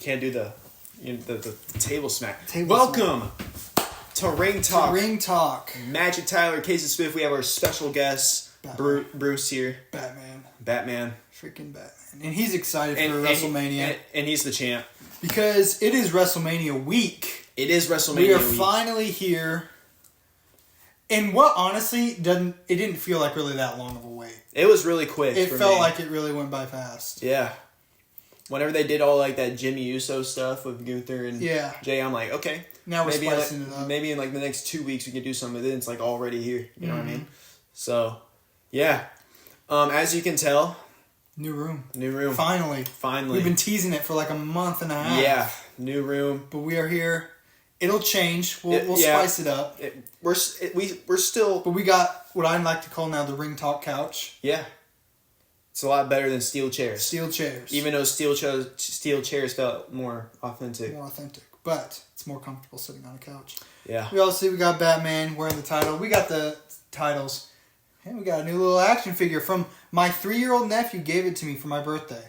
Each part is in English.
can't do the table smack. Welcome to Ring Talk. Ring Talk. Magic Tyler, Caysen Smith. We have our special guest, Bruce here. Batman. Freaking Batman. And he's excited for WrestleMania. And he's the champ. Because it is WrestleMania week. It is WrestleMania week. We are week. finally here. And what honestly didn't feel like really that long of a wait. It was really quick. It felt like it really went by fast. Yeah. Whenever they did all like that Jimmy Uso stuff with Gunther and Jay, I'm like, okay. Now we're spicing it up. Maybe in like the next 2 weeks we can do something. Then it's like already here. You know what I mean? So, yeah. As you can tell. New room. Finally. We've been teasing it for like a month and a half. Yeah. New room. But we are here. It'll change. We'll spice it up. We're still. But we got what I like to call now the Ring Talk couch. Yeah. It's a lot better than steel chairs. Even though steel chairs felt more authentic. But it's more comfortable sitting on a couch. Yeah. We got Batman wearing the title. We got the titles. And we got a new little action figure from my 3-year-old nephew. Gave it to me for my birthday.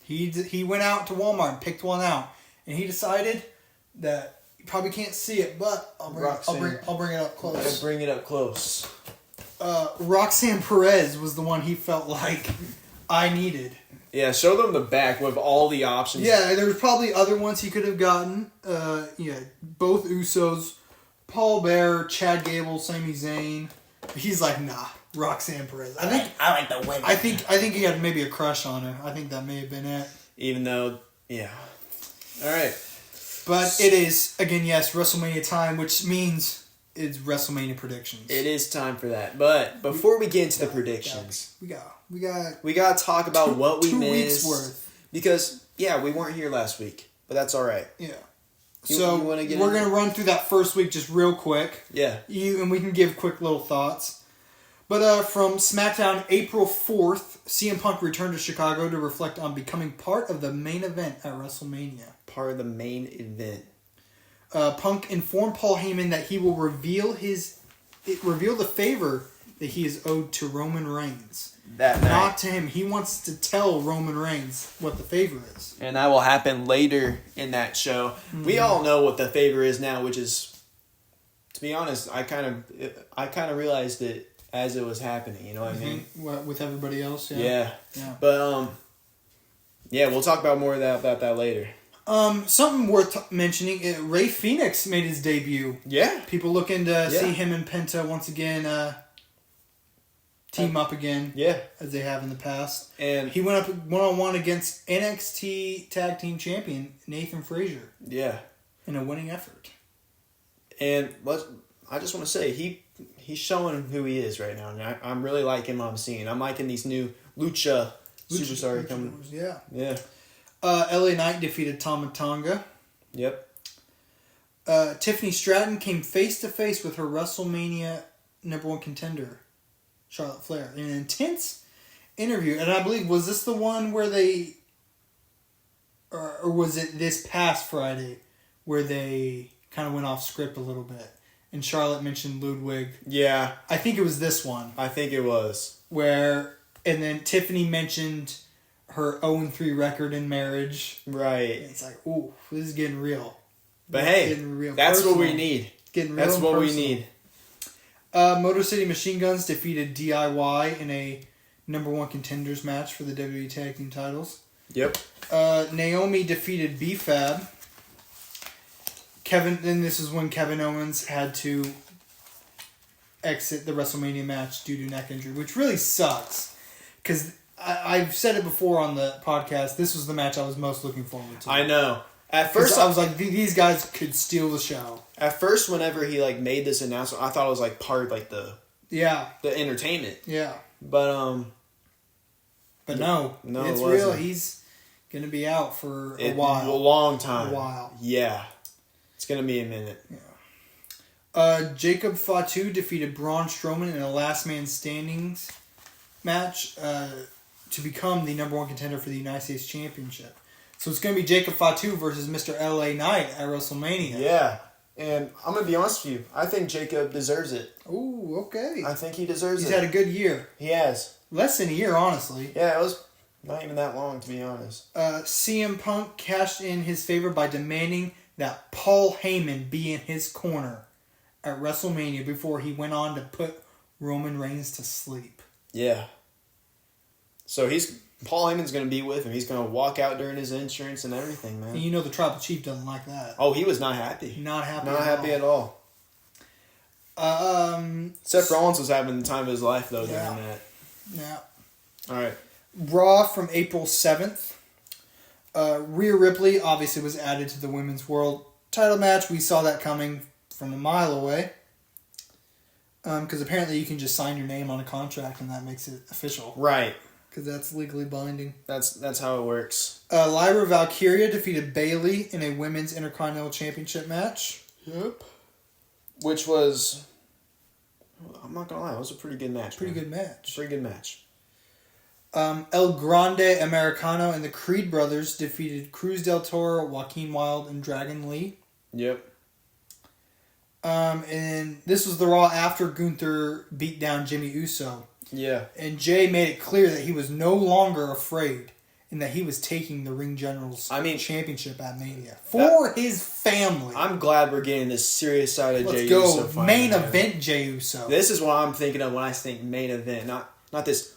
He went out to Walmart and picked one out. And he decided that you probably can't see it, but I'll bring it up close. Bring it up close. Roxanne Perez was the one he felt like I needed. Yeah, show them the back with all the options. Yeah, there was probably other ones he could have gotten. Both Usos, Paul Bearer, Chad Gable, Sami Zayn. He's like, nah, Roxanne Perez. I like the women. I think he had maybe a crush on her. I think that may have been it. Even though, yeah. All right. But it is, again, yes, WrestleMania time, which means it's WrestleMania predictions. It is time for that. But before we get into the predictions, we got to talk about what we missed. 2 weeks worth. Because, we weren't here last week. But that's all right. Yeah. So we're going to run through that first week just real quick. Yeah. And we can give quick little thoughts. But from SmackDown, April 4th, CM Punk returned to Chicago to reflect on becoming part of the main event at WrestleMania. Part of the main event. Punk informed Paul Heyman that he will reveal the favor that he is owed to Roman Reigns. That night. Not to him. He wants to tell Roman Reigns what the favor is. And that will happen later in that show. Mm-hmm. We all know what the favor is now, which is, to be honest, I kind of realized it as it was happening. You know what I mean? With everybody else, yeah. But we'll talk about more about that later. Something worth mentioning: Rey Fenix made his debut. Yeah. People looking to see him and Penta once again. Team up again, as they have in the past. And he went up 1-on-1 against NXT Tag Team Champion Nathan Frazier. Yeah, in a winning effort. And I just want to say he's showing who he is right now, and I'm really liking what I'm seeing. I'm liking these new Lucha superstars coming. Yeah. LA Knight defeated Tama Tonga. Yep. Tiffany Stratton came face to face with her WrestleMania #1 contender, Charlotte Flair, in an intense interview. And I believe, was this the one where they... Or was it this past Friday where they kind of went off script a little bit? And Charlotte mentioned Ludwig. Yeah. I think it was this one. I think it was. And then Tiffany mentioned her 0-3 record in marriage. Right. And it's like, ooh, this is getting real. But that's what we need. Getting real. That's what we need. Motor City Machine Guns defeated DIY in a #1 contenders match for the WWE Tag Team titles. Yep. Naomi defeated B-Fab. Then this is when Kevin Owens had to exit the WrestleMania match due to neck injury, which really sucks. Because I've said it before on the podcast, this was the match I was most looking forward to. I know. At first, I was like, these guys could steal the show. At first, whenever he made this announcement, I thought it was part of the entertainment. Yeah. But no, it's real. He's gonna be out for a while, a long time. A while. Yeah, it's gonna be a minute. Yeah. Jacob Fatu defeated Braun Strowman in a last man standings match to become the #1 contender for the United States Championship. So it's going to be Jacob Fatu versus Mr. LA Knight at WrestleMania. Yeah. And I'm going to be honest with you. I think Jacob deserves it. Ooh, okay. I think he deserves it. He's had a good year. He has. Less than a year, honestly. Yeah, it was Not even that long, to be honest. CM Punk cashed in his favor by demanding that Paul Heyman be in his corner at WrestleMania before he went on to put Roman Reigns to sleep. Yeah. So Paul Heyman's going to be with him. He's going to walk out during his entrance and everything, man. And you know the Tribal Chief doesn't like that. Oh, he was not happy. Not happy at all. Seth Rollins was having the time of his life, though, during that. Yeah. All right. Raw from April 7th. Rhea Ripley obviously was added to the Women's World title match. We saw that coming from a mile away. Because apparently you can just sign your name on a contract and that makes it official. Right. Because that's legally binding. That's how it works. Lyra Valkyria defeated Bayley in a Women's Intercontinental Championship match. Yep. Which was, I'm not going to lie, it was a pretty good match. Pretty good match. El Grande Americano and the Creed brothers defeated Cruz del Toro, Joaquin Wilde, and Dragon Lee. Yep. And this was the Raw after Gunther beat down Jimmy Uso. Yeah. And Jay made it clear that he was no longer afraid and that he was taking the Ring General's championship at Mania for his family. I'm glad we're getting this serious side of Jey Uso. Let's go. Main event Jey Uso. This is what I'm thinking of when I think main event. Not this.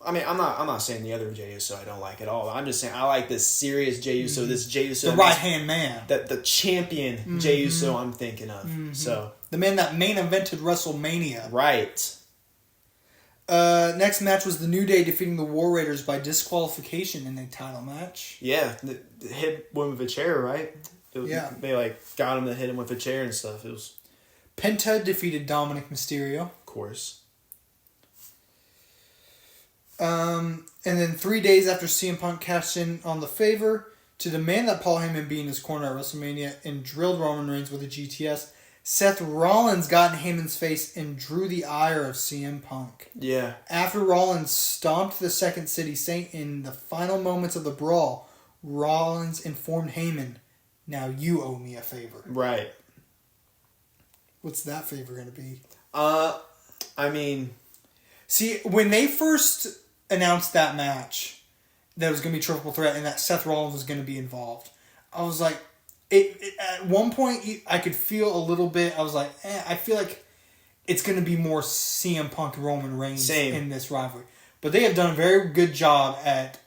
I mean, I'm not saying the other Jey Uso I don't like at all. I'm just saying I like this serious Jey Uso. Mm-hmm. This Jey Uso, the right hand man, the champion Jey Uso. I'm thinking of. Mm-hmm. So the man that main evented WrestleMania. Right. Next match was the New Day defeating the War Raiders by disqualification in a title match. Yeah, hit one with a chair, right? They got him to hit him with a chair and stuff. It was. Penta defeated Dominic Mysterio. Of course. And then 3 days after CM Punk cashed in on the favor to demand that Paul Heyman be in his corner at WrestleMania and drilled Roman Reigns with a GTS, Seth Rollins got in Heyman's face and drew the ire of CM Punk. Yeah. After Rollins stomped the Second City Saint in the final moments of the brawl, Rollins informed Heyman, "Now you owe me a favor." Right. What's that favor going to be? I mean... See, when they first announced that match, that it was going to be triple threat and that Seth Rollins was going to be involved, I was like, at one point, I could feel a little bit, I was like, I feel like it's going to be more CM Punk and Roman Reigns in this rivalry. But they have done a very good job at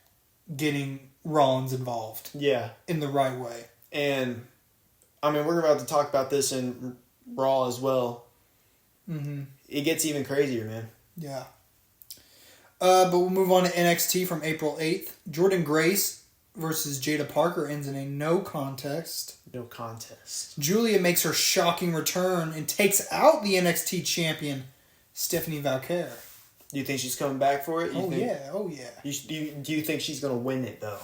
getting Rollins involved. Yeah. In the right way. And, I mean, we're about to talk about this in Raw as well. Mm-hmm. It gets even crazier, man. Yeah. But we'll move on to NXT from April 8th. Jordynne Grace versus Jada Parker ends in a no contest. No contest. Julia makes her shocking return and takes out the NXT champion, Stephanie Valkyrie. Do you think she's coming back for it? Oh yeah. Do you think she's going to win it, though?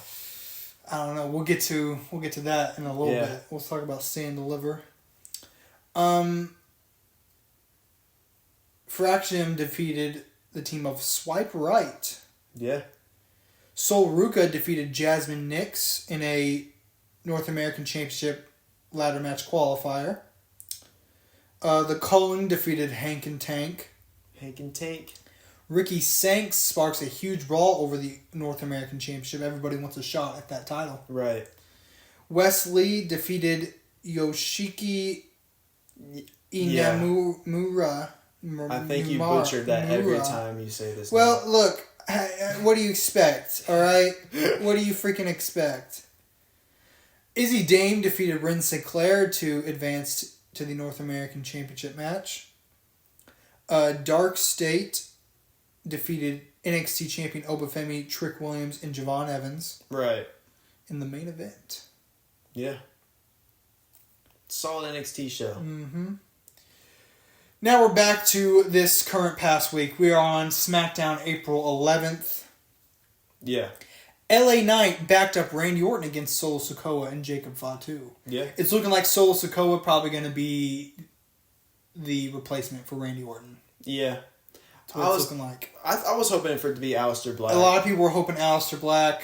I don't know. We'll get to that in a little bit. We'll talk about Stay and Deliver. Fraction defeated the team of Swipe Right. Yeah. Sol Ruka defeated Jasmine Nix in a North American Championship ladder match qualifier. The Cullen defeated Hank and Tank. Ricky Sanks sparks a huge brawl over the North American Championship. Everybody wants a shot at that title. Right. Wes Lee defeated Yoshiki Inamura. I think you butchered that every time you say this. Well, look, what do you expect, all right? What do you freaking expect? Izzy Dame defeated Ren Sinclair to advance to the North American Championship match. Dark State defeated NXT champion Obafemi, Trick Williams, and Javon Evans. Right. In the main event. Yeah. Solid NXT show. Mm-hmm. Now we're back to this current past week. We are on SmackDown April 11th. Yeah. LA Knight backed up Randy Orton against Solo Sikoa and Jacob Fatu. Yeah. It's looking like Solo Sikoa probably going to be the replacement for Randy Orton. Yeah. That's what it's looking like. I was hoping for it to be Aleister Black. A lot of people were hoping Aleister Black.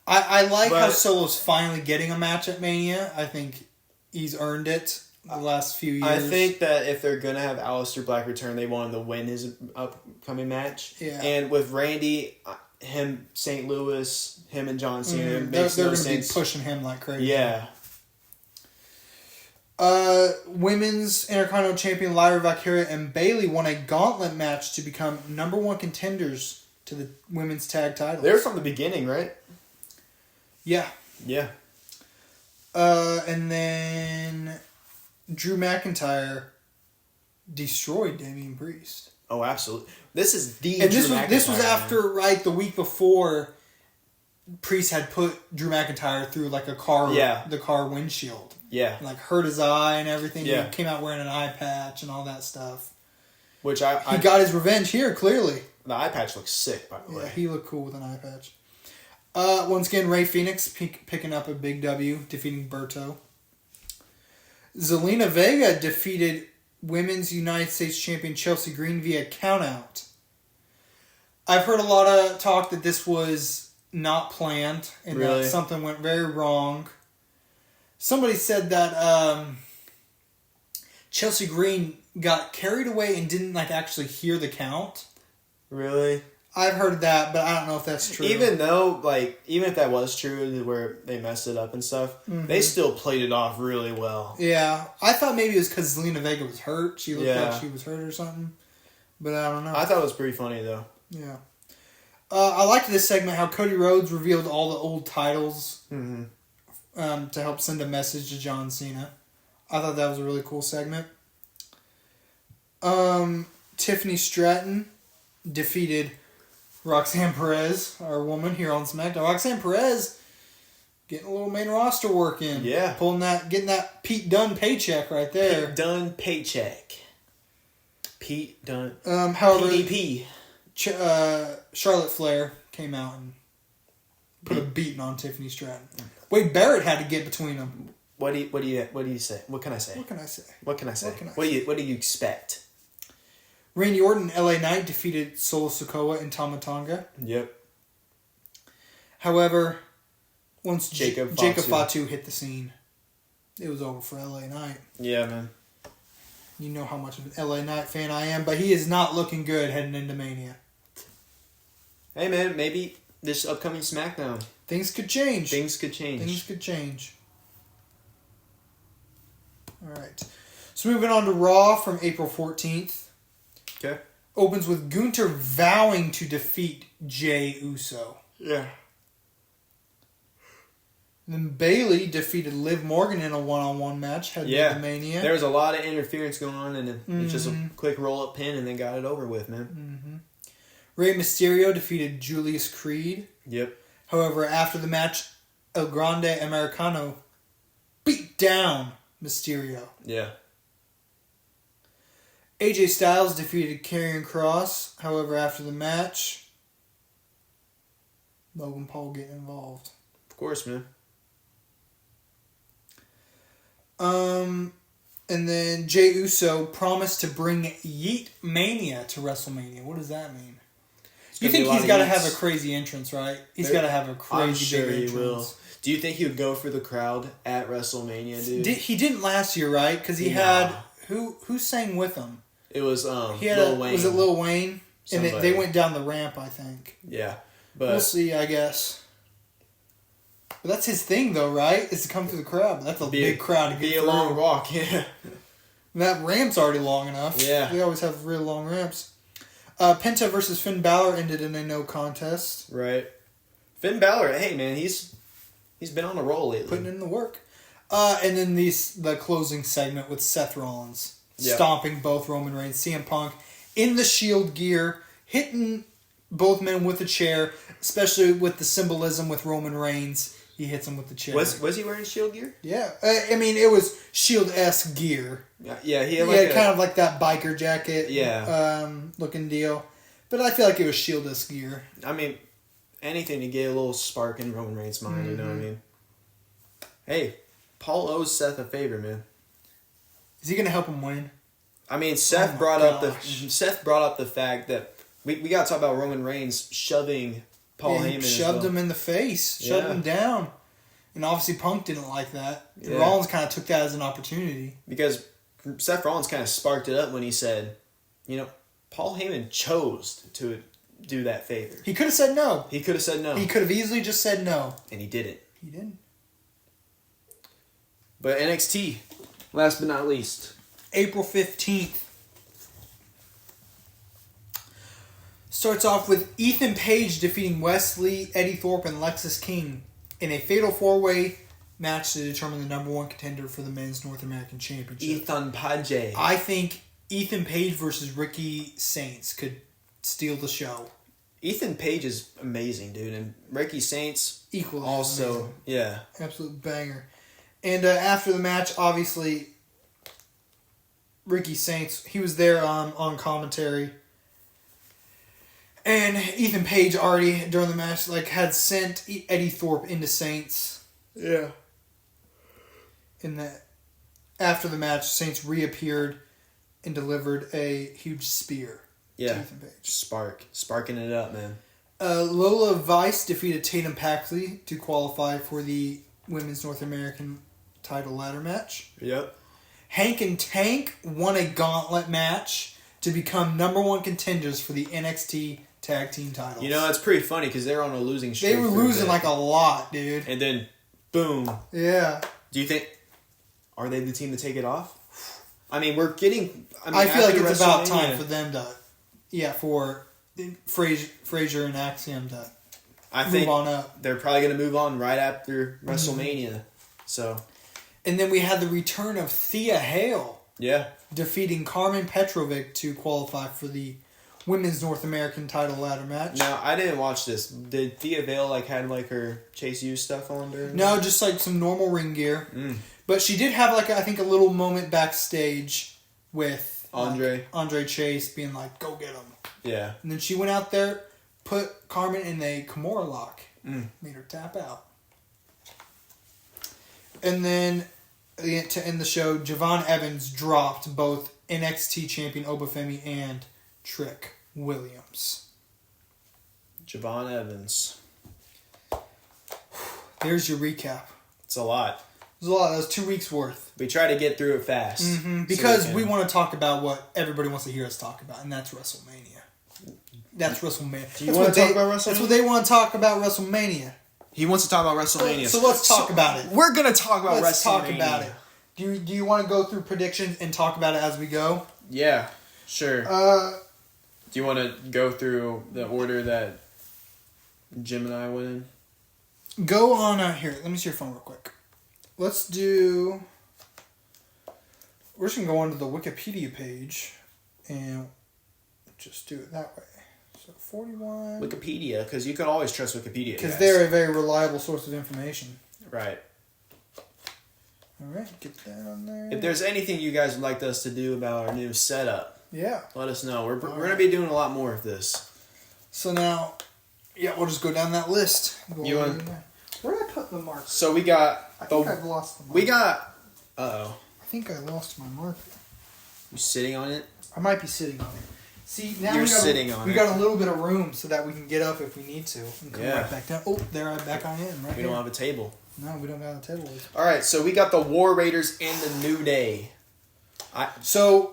I like how Solo's finally getting a match at Mania. I think he's earned it the last few years. I think that if they're going to have Aleister Black return, they want him to win his upcoming match. Yeah. And with Randy, him, St. Louis, him and John Cena. They're going to be pushing him like crazy. Yeah. Women's Intercontinental Champion Lyra Valkyria and Bayley won a gauntlet match to become number one contenders to the women's tag titles. They were from the beginning, right? Yeah. Yeah. And then Drew McIntyre destroyed Damian Priest. Oh, absolutely. This is the and Drew this was McIntyre, after man. the week before Priest had put Drew McIntyre through like a car, the car windshield. Yeah. And, like hurt his eye and everything. Yeah. He came out wearing an eye patch and all that stuff. Which he got his revenge here, clearly. The eye patch looks sick, by the way. Yeah, he looked cool with an eye patch. Once again, Rey Fenix picking up a big W, defeating Berto. Zelina Vega defeated Women's United States Champion Chelsea Green via countout. I've heard a lot of talk that this was not planned and that something went very wrong. Somebody said that Chelsea Green got carried away and didn't actually hear the count. Really? I've heard that, but I don't know if that's true. Even if that was true, where they messed it up and stuff, they still played it off really well. Yeah. I thought maybe it was because Zelina Vega was hurt. She looked like she was hurt or something. But I don't know. I thought it was pretty funny, though. Yeah. I liked this segment, how Cody Rhodes revealed all the old titles to help send a message to John Cena. I thought that was a really cool segment. Tiffany Stratton defeated Roxanne Perez, our woman here on SmackDown. Roxanne Perez getting a little main roster work in. Yeah. Getting that Pete Dunne paycheck right there. Pete Dunne paycheck. Pete Dunne. However, PDP. Charlotte Flair came out and put a beating on Tiffany Stratton. Wade Barrett had to get between them. What do you say? What can I say? What can I say? What do you expect? Randy Orton and LA Knight defeated Solo Sikoa and Tama Tonga. Yep. However, once Jacob Fatu hit the scene, it was over for LA Knight. Yeah, man. You know how much of an LA Knight fan I am, but he is not looking good heading into Mania. Hey, man, maybe this upcoming SmackDown. Things could change. All right. So moving on to Raw from April 14th. Okay. Opens with Gunther vowing to defeat Jey Uso. Yeah. Then Bayley defeated Liv Morgan in a one-on-one match heading into Mania. There was a lot of interference going on, and it's just a quick roll-up pin, and they got it over with, man. Mm-hmm. Rey Mysterio defeated Julius Creed. Yep. However, after the match, El Grande Americano beat down Mysterio. Yeah. AJ Styles defeated Karrion Kross. However, after the match, Logan Paul getting involved. Of course, man. And then Jey Uso promised to bring Yeet Mania to WrestleMania. What does that mean? You think he's got to have a crazy entrance, right? He's got to have a crazy big entrance. He will. Do you think he would go for the crowd at WrestleMania, dude? He didn't last year, right? Because he had... Who sang with him? It was Lil Wayne. Was it Lil Wayne? Somebody. And they went down the ramp, I think. Yeah. But we'll see, I guess. But that's his thing, though, right? Is to come through the crowd. That's a big crowd to get through. Be a long walk, yeah. That ramp's already long enough. Yeah. They always have really long ramps. Penta versus Finn Balor ended in a no contest. Right. Finn Balor, hey, man, he's been on a roll lately. Putting in the work. And then the closing segment with Seth Rollins. Stomping both Roman Reigns, CM Punk in the Shield gear, hitting both men with a chair, especially with the symbolism with Roman Reigns. He hits him with the chair. Was he wearing Shield gear? Yeah. I mean, it was Shield-esque gear. Yeah, he had kind of like that biker jacket looking deal. But I feel like it was Shield-esque gear. I mean, anything to get a little spark in Roman Reigns' mind, you know what I mean? Hey, Paul owes Seth a favor, man. Is he going to help him win? I mean, Seth brought up the fact that we got to talk about Roman Reigns shoving Paul Heyman. Shoved him in the face, shoved him down, and obviously Punk didn't like that. Yeah. Rollins kind of took that as an opportunity because Seth Rollins kind of sparked it up when he said, "Paul Heyman chose to do that favor. He could have said no. He could have said no. He could have easily just said no. And he didn't. He didn't. But NXT, last but not least. April 15th. Starts off with Ethan Page defeating Wesley, Eddie Thorpe, and Lexis King in a fatal 4-way match to determine the number one contender for the Men's North American Championship. Ethan Page. I think Ethan Page versus Ricky Saints could steal the show. Ethan Page is amazing, dude. And Ricky Saints equally also, amazing. Yeah. Absolute banger. And after the match, obviously, Ricky Saints, he was there on commentary. And Ethan Page already, during the match, had sent Eddie Thorpe into Saints. Yeah. In that, after the match, Saints reappeared and delivered a huge spear to Ethan Page. Sparking it up, man. Lola Vice defeated Tatum Paxley to qualify for the Women's North American title ladder match. Yep. Hank and Tank won a gauntlet match to become number one contenders for the NXT tag team titles. You know, it's pretty funny because they're on a losing streak. They were losing a lot, dude. And then, boom. Yeah. Do you think, are they the team to take it off? I mean, we're getting... I feel like it's about time for them to... Yeah, for Frazier and Axiom to move on up. They're probably going to move on right after WrestleMania. So... And then we had the return of Thea Hale. Yeah. Defeating Carmen Petrovic to qualify for the Women's North American title ladder match. Now, I didn't watch this. Did Thea Hale had her Chase U stuff on during No, just some normal ring gear. But she did have I think a little moment backstage with Andre Chase being go get him. Yeah. And then she went out there, put Carmen in a Kimura lock. Made her tap out. And then, to end the show, Javon Evans dropped both NXT champion Obafemi and Trick Williams. Javon Evans. There's your recap. It's a lot. There's a lot. That was 2 weeks worth. We try to get through it fast. Because we want to talk about what everybody wants to hear us talk about, and that's WrestleMania. That's WrestleMania. Do you want to talk about WrestleMania? That's what they want to talk about, WrestleMania. He wants to talk about WrestleMania. So let's talk about it. We're going to talk about WrestleMania. Let's talk about it. Do you want to go through predictions and talk about it as we go? Yeah, sure. Do you want to go through the order that Jim and I went in? Go on here. Let me see your phone real quick. Let's do... We're just going to go onto the Wikipedia page and just do it that way. So 41... Wikipedia, because you can always trust Wikipedia. Because they're a very reliable source of information. Right. Alright, get that on there. If there's anything you guys would like us to do about our new setup, let us know. We're going to be doing a lot more of this. So now, we'll just go down that list. Where did I put the marker? So we got... I think I've lost the marker. We got... Uh-oh. I think I lost my marker. You sitting on it? I might be sitting on it. See, now we got a little bit of room so that we can get up if we need to. And come right back down. Oh, there I'm back on in. We don't have a table. No, we don't have a table. Alright, so we got the War Raiders and the New Day. So,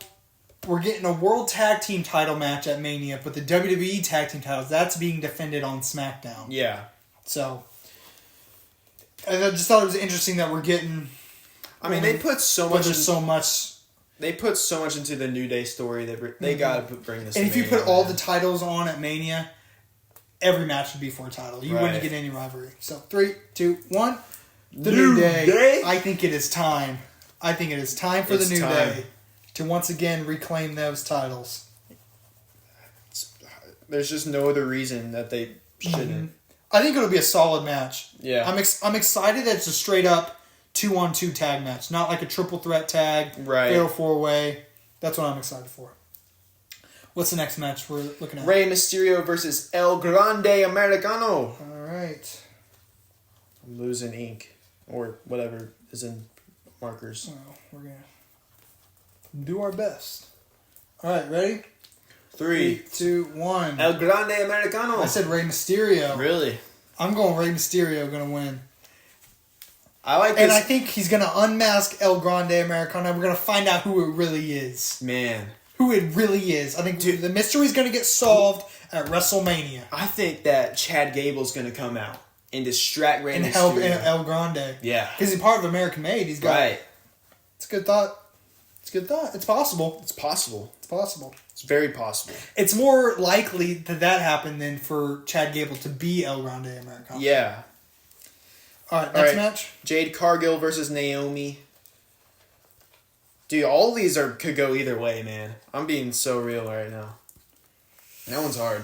we're getting a World Tag Team title match at Mania, but the WWE Tag Team titles, that's being defended on SmackDown. Yeah. So, and I just thought it was interesting that we're getting... I mean, they put so much... There's so much... They put so much into the New Day story that they got to bring this. And if you put all the titles on at Mania, every match would be for a title. You wouldn't get any rivalry. So 3, 2, 1. The New Day. I think it is time. I think it is time for the New Day to once again reclaim those titles. There's just no other reason that they shouldn't. I think it'll be a solid match. Yeah. I'm excited that it's a straight up 2-on-2 tag match, not like a triple threat tag, fatal 4-way. That's what I'm excited for. What's the next match we're looking at? Rey Mysterio versus El Grande Americano. All right. I'm losing ink or whatever is in markers. Well, we're gonna do our best. All right, ready? 3, 2, 1. El Grande Americano. I said Rey Mysterio. Really? I'm going Rey Mysterio gonna win. I like this. And I think he's going to unmask El Grande Americano. We're going to find out who it really is. Man. Who it really is. I think the mystery's going to get solved at WrestleMania. I think that Chad Gable's going to come out and distract Rey And Mysterio. help El Grande. Yeah. Because he's part of American Made. He's got... Right. It's a good thought. It's a good thought. It's possible. It's possible. It's possible. It's very possible. It's more likely that happened than for Chad Gable to be El Grande Americano. Yeah. All right, next match. Jade Cargill versus Naomi. Dude, all of these could go either way, man. I'm being so real right now. That one's hard.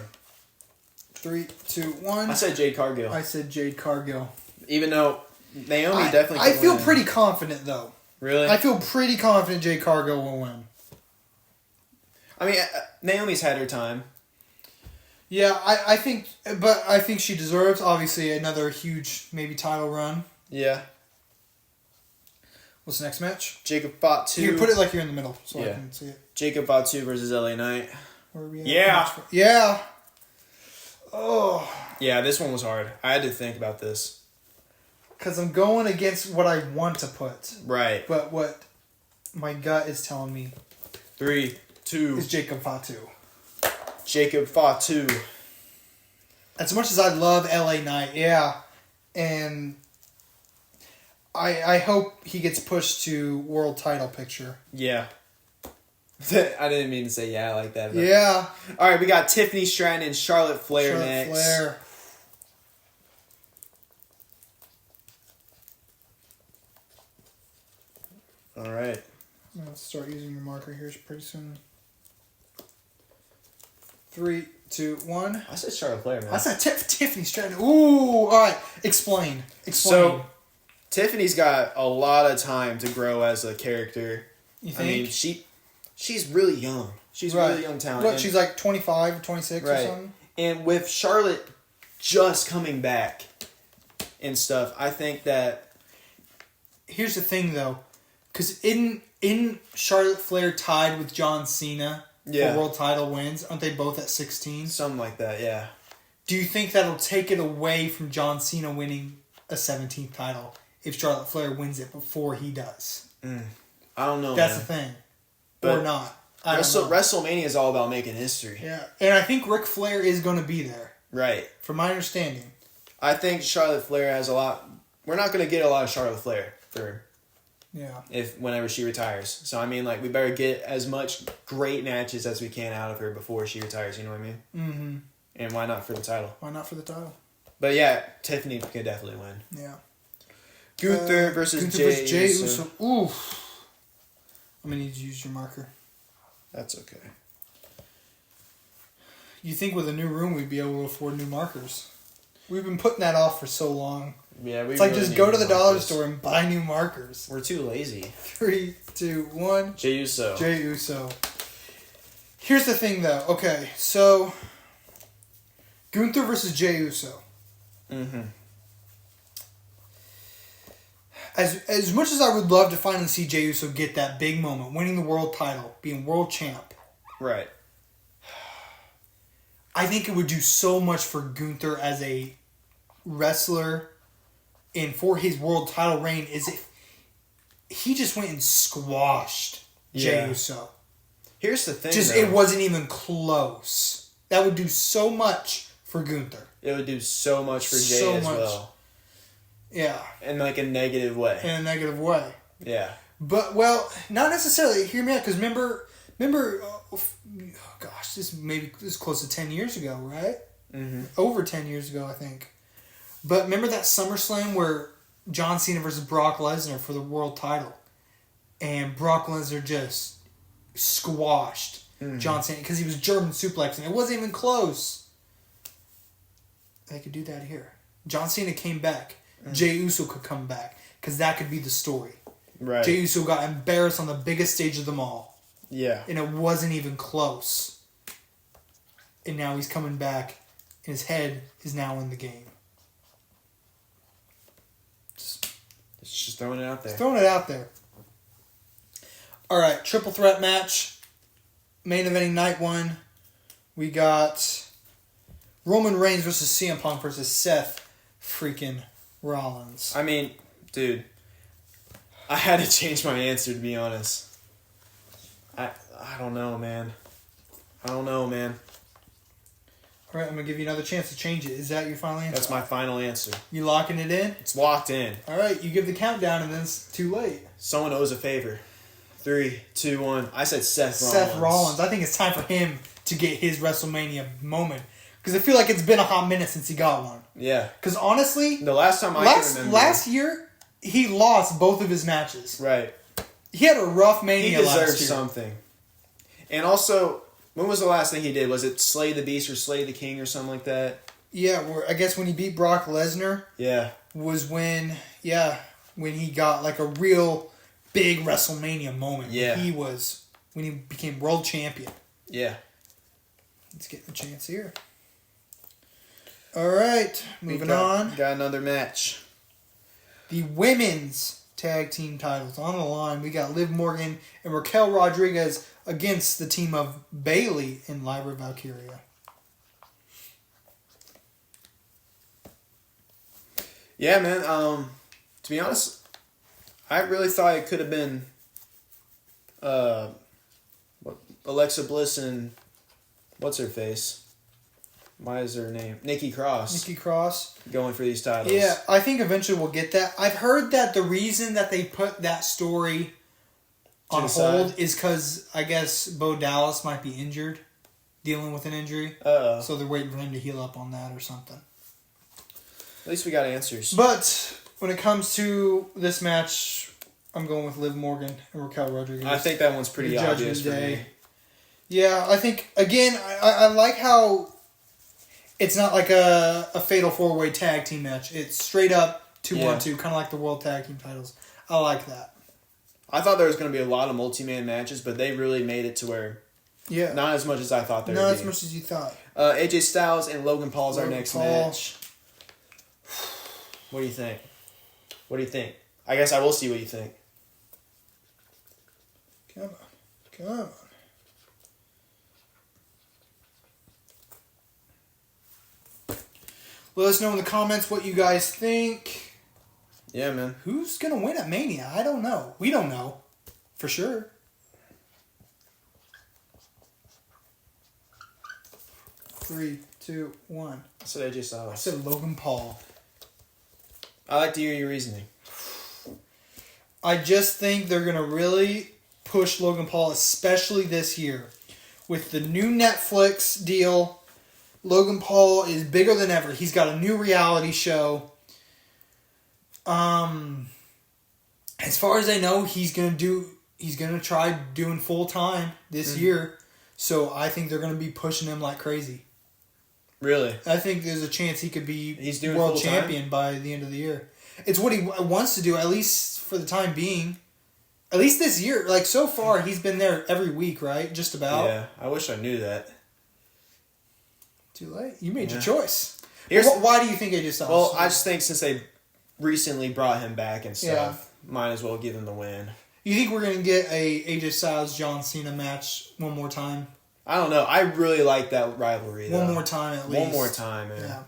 3, 2, 1. I said Jade Cargill. I said Jade Cargill. Even though Naomi definitely I could feel win. pretty confident, though. Really? I feel pretty confident Jade Cargill will win. I mean, Naomi's had her time. Yeah, I think she deserves, obviously, another huge, maybe, title run. Yeah. What's the next match? Jacob Fatu. Here, put it like you're in the middle so I Yeah. can see it. Jacob Fatu versus LA Knight. Where are we at? Yeah. Yeah. Oh. Yeah, this one was hard. I had to think about this. Because I'm going against what I want to put. Right. But what my gut is telling me 3, 2. is Jacob Fatu. Jacob Fatu. As much as I love LA Knight, yeah. And I hope he gets pushed to world title picture. Yeah. I didn't mean to say yeah like that. But. Yeah. All right, we got Tiffany Stratton and Charlotte Flair next. Flair. All right. I'm going to start using your marker here pretty soon. 3, 2, 1. I said Charlotte Flair, man. I said Tiffany Stratton. Ooh, all right. Explain. So, Tiffany's got a lot of time to grow as a character. You think? I mean, she's really young. She's really young talent. What, she's like 25 or 26 or something? And with Charlotte just coming back and stuff, I think that... Here's the thing, though. Because in Charlotte Flair tied with John Cena for world title wins, aren't they both at 16? Something like that, yeah. Do you think that'll take it away from John Cena winning a 17th title if Charlotte Flair wins it before he does? I don't know, That's man. the thing. But or not. I don't know. WrestleMania is all about making history. Yeah, and I think Ric Flair is going to be there. Right. From my understanding. I think Charlotte Flair has a lot... We're not going to get a lot of Charlotte Flair for... Yeah. Whenever she retires. So, I mean, like, we better get as much great matches as we can out of her before she retires, you know what I mean? Mm-hmm. And why not for the title? Why not for the title? But, yeah, Tiffany could definitely win. Yeah. Gunther versus Jey Uso. Ooh. I'm going to need to use your marker. That's okay. You think with a new room we'd be able to afford new markers? We've been putting that off for so long. Yeah, it's like just go to the dollar store and buy new markers. We're too lazy. 3, 2, 1. Jey Uso. Jey Uso. Here's the thing, though. Okay, so Gunther versus Jey Uso. Mm-hmm. As much as I would love to finally see Jey Uso get that big moment, winning the world title, being world champ. Right. I think it would do so much for Gunther as a wrestler and for his world title reign is if he just went and squashed Jey Uso. Here's the thing, It wasn't even close. That would do so much for Gunther. It would do so much for Jey as well. Yeah. In like a negative way. In a negative way. Yeah. But, well, not necessarily. Hear me out, because remember, gosh, this is close to 10 years ago, right? Mm-hmm. Over 10 years ago, I think. But remember that SummerSlam where John Cena versus Brock Lesnar for the world title? And Brock Lesnar just squashed John Cena because he was German suplexing. It wasn't even close. They could do that here. John Cena came back. Jey Uso could come back because that could be the story. Right. Jey Uso got embarrassed on the biggest stage of them all. Yeah. And it wasn't even close. And now he's coming back and his head is now in the game. Just throwing it out there. Throwing it out there. Alright, triple threat match. Main eventing night 1. We got Roman Reigns versus CM Punk versus Seth freaking Rollins. I mean, dude, I had to change my answer to be honest. I don't know, man. All right, I'm going to give you another chance to change it. Is that your final answer? That's my final answer. You locking it in? It's locked in. All right, you give the countdown and then it's too late. Someone owes a favor. 3, 2, 1. I said Seth Rollins. Seth Rollins. I think it's time for him to get his WrestleMania moment. Because I feel like it's been a hot minute since he got one. Yeah. Because honestly, the last time I can remember. Last year, he lost both of his matches. Right. He had a rough Mania last year. He deserves something. And also, when was the last thing he did? Was it Slay the Beast or Slay the King or something like that? Yeah, I guess when he beat Brock Lesnar. Yeah. Was when he got like a real big WrestleMania moment. Yeah. When he became world champion. Yeah. Let's get the chance here. All right, moving on. Got another match. The women's tag team titles on the line. We got Liv Morgan and Raquel Rodriguez against the team of Bayley and Lyra Valkyria. Yeah, man. To be honest, I really thought it could have been Alexa Bliss and what's her face? Why is her name? Nikki Cross. Nikki Cross. Going for these titles. Yeah, I think eventually we'll get that. I've heard that the reason that they put that story on hold is because I guess Bo Dallas might be injured, dealing with an injury. So they're waiting for him to heal up on that or something. At least we got answers. But when it comes to this match, I'm going with Liv Morgan and Raquel Rodriguez. I think that one's pretty obvious for me. Yeah, I think, again, I like how it's not like a fatal four-way tag team match. It's straight up 2-1-2, kind of like the World Tag Team titles. I like that. I thought there was going to be a lot of multi-man matches, but they really made it to where not as much as I thought there would be. Not as much as you thought. AJ Styles and Logan Paul's our next match. What do you think? What do you think? I guess I will see what you think. Come on. Let us know in the comments what you guys think. Yeah, man. Who's going to win at Mania? I don't know. We don't know. For sure. 3, 2, 1. I said AJ Styles. I said Logan Paul. I like to hear your reasoning. I just think they're going to really push Logan Paul, especially this year. With the new Netflix deal, Logan Paul is bigger than ever. He's got a new reality show. As far as I know, he's gonna try doing full time this year. So I think they're gonna be pushing him like crazy. Really? I think there's a chance he could be doing world champion by the end of the year. It's what he wants to do, at least for the time being. At least this year. Like, so far, he's been there every week, right? Just about. Yeah, I wish I knew that. Too late. You made your choice. Well, why do you think AJ Styles? Well, I just think since they recently brought him back and stuff, might as well give him the win. You think we're going to get a AJ Styles John Cena match one more time? I don't know. I really like that rivalry, though. One more time, at least. One more time, man. Yeah.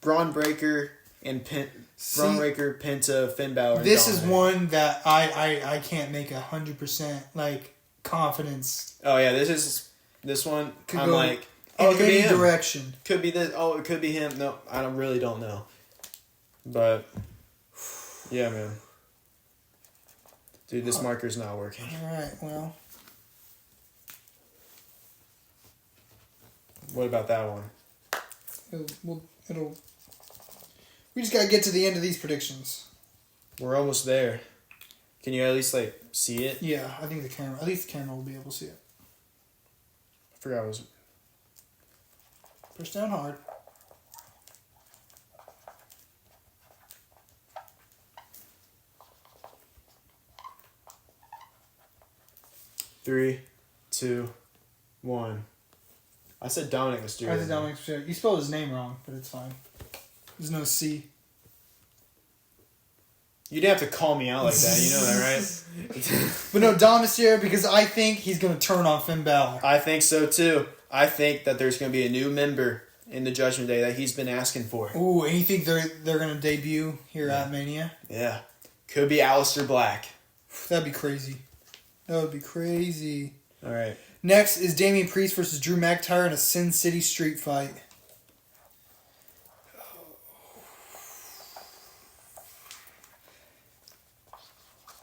Braun Breaker and Penta, Finn Balor. This is one that I can't make 100% like confidence. Oh yeah, this one. Could I'm go like, in it could be any him. direction. Could be this. Oh, it could be him. No, I really don't know. But yeah, man. Dude, this marker's not working. All right, well. What about that one? We just gotta get to the end of these predictions. We're almost there. Can you at least see it? Yeah, I think at least the camera will be able to see it. I forgot it was. Push down hard. Three, 2, 1. I said Dominic Mysterio. I said Dominic Mysterio. You spelled his name wrong, but it's fine. There's no C. You didn't have to call me out like that. You know that, right? But no, Dom Mysterio, because I think he's going to turn on Finn Balor. I think so, too. I think that there's going to be a new member in the Judgment Day that he's been asking for. Ooh, and you think they're going to debut here at Mania? Yeah. Could be Aleister Black. That'd be crazy. That would be crazy. All right. Next is Damian Priest versus Drew McIntyre in a Sin City street fight.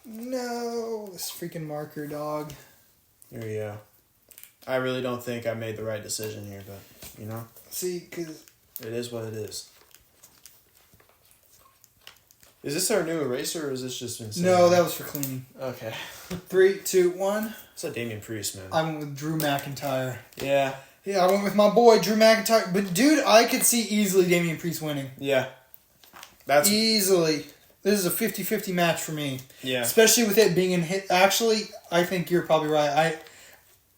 No, this freaking marker, dog. Here we go. I really don't think I made the right decision here, but, See, because... It is what it is. Is this our new eraser, or is this just insane? No, that was for cleaning. Okay. 3, 2, 1. It's a Damian Priest, man. I went with Drew McIntyre. Yeah. Yeah, I went with my boy, Drew McIntyre. But, dude, I could see easily Damian Priest winning. Yeah. That's... Easily. This is a 50-50 match for me. Yeah. Especially with it being in hit. Actually, I think you're probably right.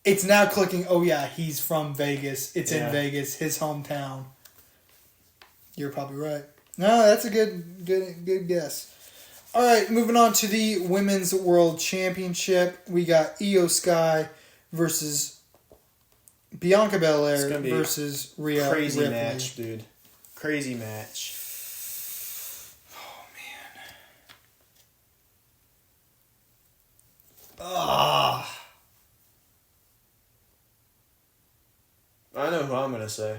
It's now clicking, oh yeah, he's from Vegas. It's in Vegas, his hometown. You're probably right. No, that's a good guess. All right, moving on to the Women's World Championship. We got Io Sky versus Bianca Belair versus Rhea Ripley. Crazy match, dude. Crazy match. Oh, man. I know who I'm going to say.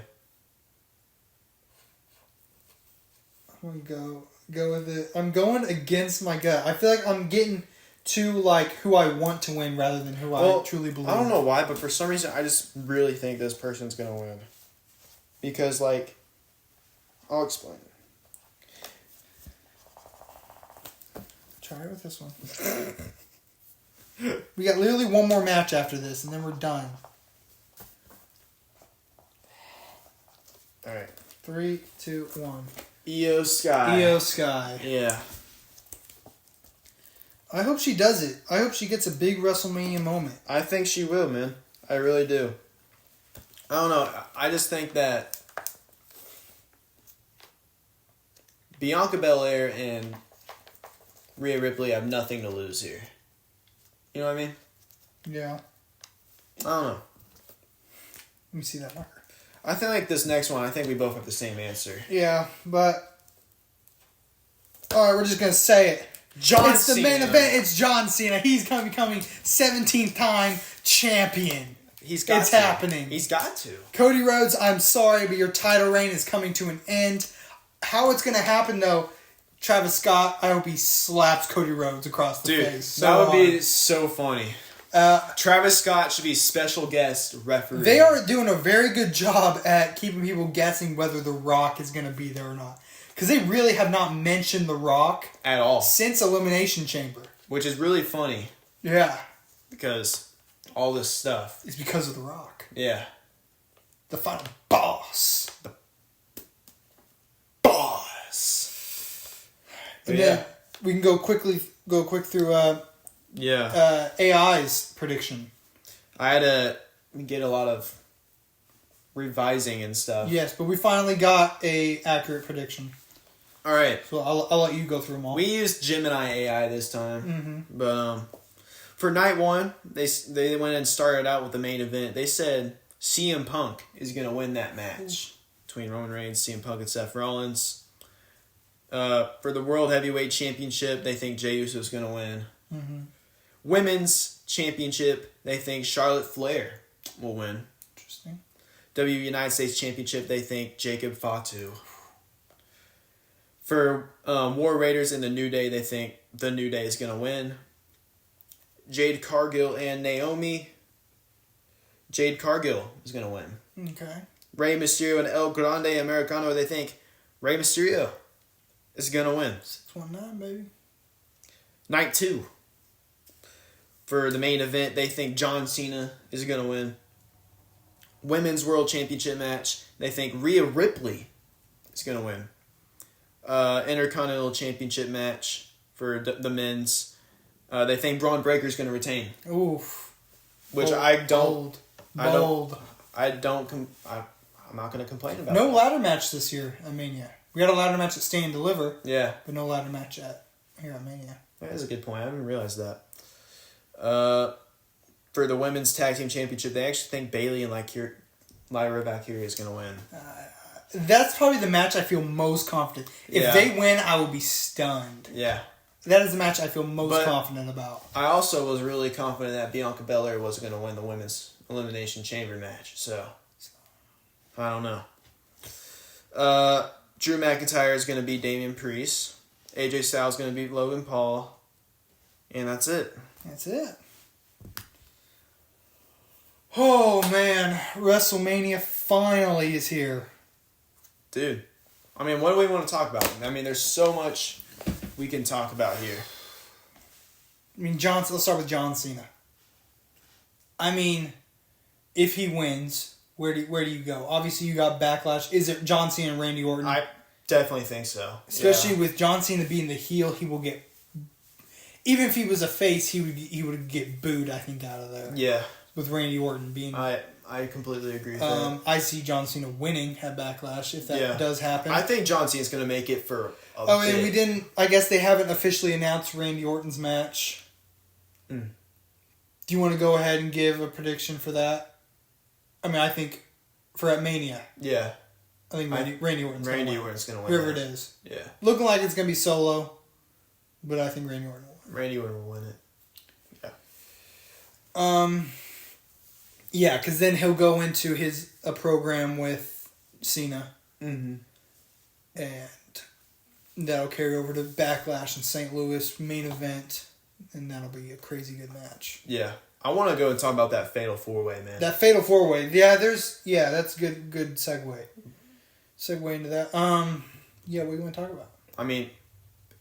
I'm gonna go with it. I'm going against my gut. I feel like I'm getting to who I want to win rather than who I truly believe. I don't know why, but for some reason I just really think this person's gonna win. Because I'll explain. Try it with this one. We got literally one more match after this, and then we're done. All right. 3, 2, 1. Io Sky. Io Sky. Yeah. I hope she does it. I hope she gets a big WrestleMania moment. I think she will, man. I really do. I don't know. I just think that Bianca Belair and Rhea Ripley have nothing to lose here. You know what I mean? Yeah. I don't know. Let me see that marker. I think this next one, I think we both have the same answer. Yeah, but... Alright, we're just going to say it. John It's Cena. the main event. It's John Cena. He's going to be becoming 17th time champion. It's happening. He's got to. Cody Rhodes, I'm sorry, but your title reign is coming to an end. How it's going to happen, though, Travis Scott, I hope he slaps Cody Rhodes across the face. Dude, that would be so funny. Travis Scott should be special guest referee. They are doing a very good job at keeping people guessing whether The Rock is going to be there or not. Because they really have not mentioned The Rock at all since Elimination Chamber. Which is really funny. Yeah. Because all this stuff. It's because of The Rock. Yeah. The final boss. The boss. And then we can go quick through AI's prediction. I had to get a lot of revising and stuff. Yes, but we finally got a accurate prediction. All right. So I'll let you go through them all. We used Gemini AI this time. Mm-hmm. But for night one, they went and started out with the main event. They said CM Punk is going to win that match between Roman Reigns, CM Punk, and Seth Rollins. For the World Heavyweight Championship, they think Jey Uso is going to win. Mm-hmm. Women's Championship, they think Charlotte Flair will win. Interesting. United States Championship, they think Jacob Fatu. For War Raiders and the New Day, they think the New Day is going to win. Jade Cargill and Naomi. Jade Cargill is going to win. Okay. Rey Mysterio and El Grande Americano, they think Rey Mysterio is going to win. 619, baby. Night 2. For the main event, they think John Cena is going to win. Women's World Championship match, they think Rhea Ripley is going to win. Intercontinental Championship match for the men's, they think Braun Breaker is going to retain. Oof. Which Bold. I don't. Bold. I'm not going to complain about. No ladder match this year at Mania. We got a ladder match at Stay and Deliver. Yeah. But no ladder match here at Mania. That is a good point. I haven't realized that. For the women's tag team championship, they actually think Bayley and Lyra Valkyria is going to win. That's probably the match I feel most confident. If they win, I will be stunned. Yeah. That is the match I feel most confident about. I also was really confident that Bianca Belair was going to win the women's Elimination Chamber match. So, I don't know. Drew McIntyre is going to beat Damian Priest. AJ Styles is going to beat Logan Paul. And that's it. That's it. Oh, man. WrestleMania finally is here. Dude. I mean, what do we want to talk about? I mean, there's so much we can talk about here. I mean, let's start with John Cena. I mean, if he wins, where do you go? Obviously, you got Backlash. Is it John Cena and Randy Orton? I definitely think so. Especially with John Cena being the heel, he will get... Even if he was a face, he would get booed, I think, out of there. Yeah. With Randy Orton being... I completely agree with that. I see John Cena winning at Backlash, if that does happen. I think John Cena's going to make it for a bit. And we didn't... I guess they haven't officially announced Randy Orton's match. Mm. Do you want to go ahead and give a prediction for that? I mean, I think for at Mania. Yeah. I think Randy Orton's going to win. Orton's going to win. Whoever it is. Yeah. Looking like it's going to be Solo, but I think Randy Orton will win. Randy Orton will win it. Yeah. Yeah, because then he'll go into a program with Cena. Mm-hmm. And that'll carry over to Backlash in St. Louis, main event, and that'll be a crazy good match. Yeah. I want to go and talk about that Fatal 4-Way, man. That Fatal 4-Way. Yeah, that's good segue. Segue into that. Yeah, what do you want to talk about? I mean,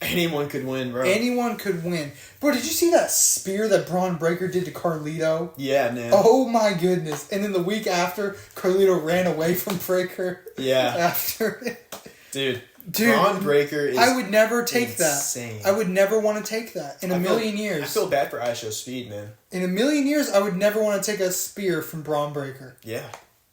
anyone could win, bro. Anyone could win. Bro, did you see that spear that Braun Breaker did to Carlito? Yeah, man. Oh my goodness. And then the week after, Carlito ran away from Breaker. Yeah. After it. Dude, Braun Breaker is I would never take insane. that. I would never want to take that in a million years. I feel bad for ISO Speed, man. In a million years, I would never want to take a spear from Braun Breaker. Yeah.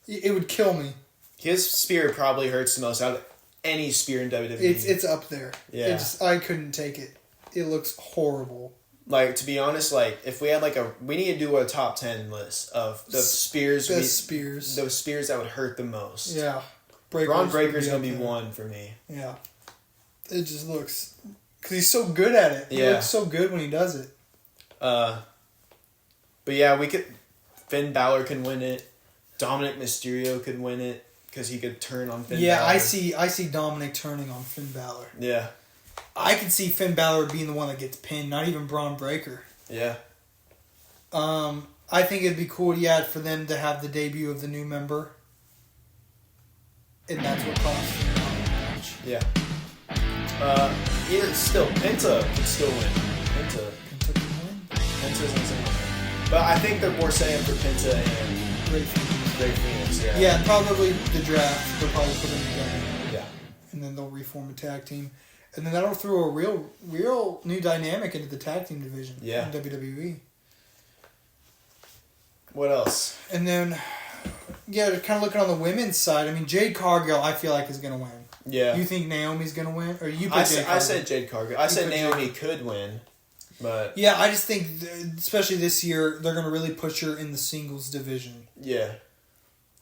It would kill me. His spear probably hurts the most out of any spear in WWE. It's up there. Yeah. I couldn't take it. It looks horrible. Like, to be honest, like, if we had, like, we need to do a top 10 list of the spears. Best spears. Those spears that would hurt the most. Yeah. Braun Breaker's going to be one for me. Yeah. It just looks... Because he's so good at it. He looks so good when he does it. But yeah, Finn Balor can win it. Dominic Mysterio could win it. Because he could turn on Finn Balor. Yeah, I see Dominic turning on Finn Balor. Yeah. I could see Finn Balor being the one that gets pinned, not even Braun Breaker. Yeah. I think it'd be cool, for them to have the debut of the new member. And that's what costs them the match. Yeah. Penta could still win. Penta can win? Penta's insane. But I think they're more setting up for Penta and Great Phoenix, yeah. Yeah, probably the draft. They'll probably put them together. Yeah. And then they'll reform a tag team. And then that'll throw a real new dynamic into the tag team division in WWE. What else? And then, kind of looking on the women's side, I mean, Jade Cargill, I feel like, is going to win. Yeah. You think Naomi's going to win? Or you I said Jade Cargill. I said Naomi could win. But yeah, I just think, especially this year, they're going to really push her in the singles division. Yeah.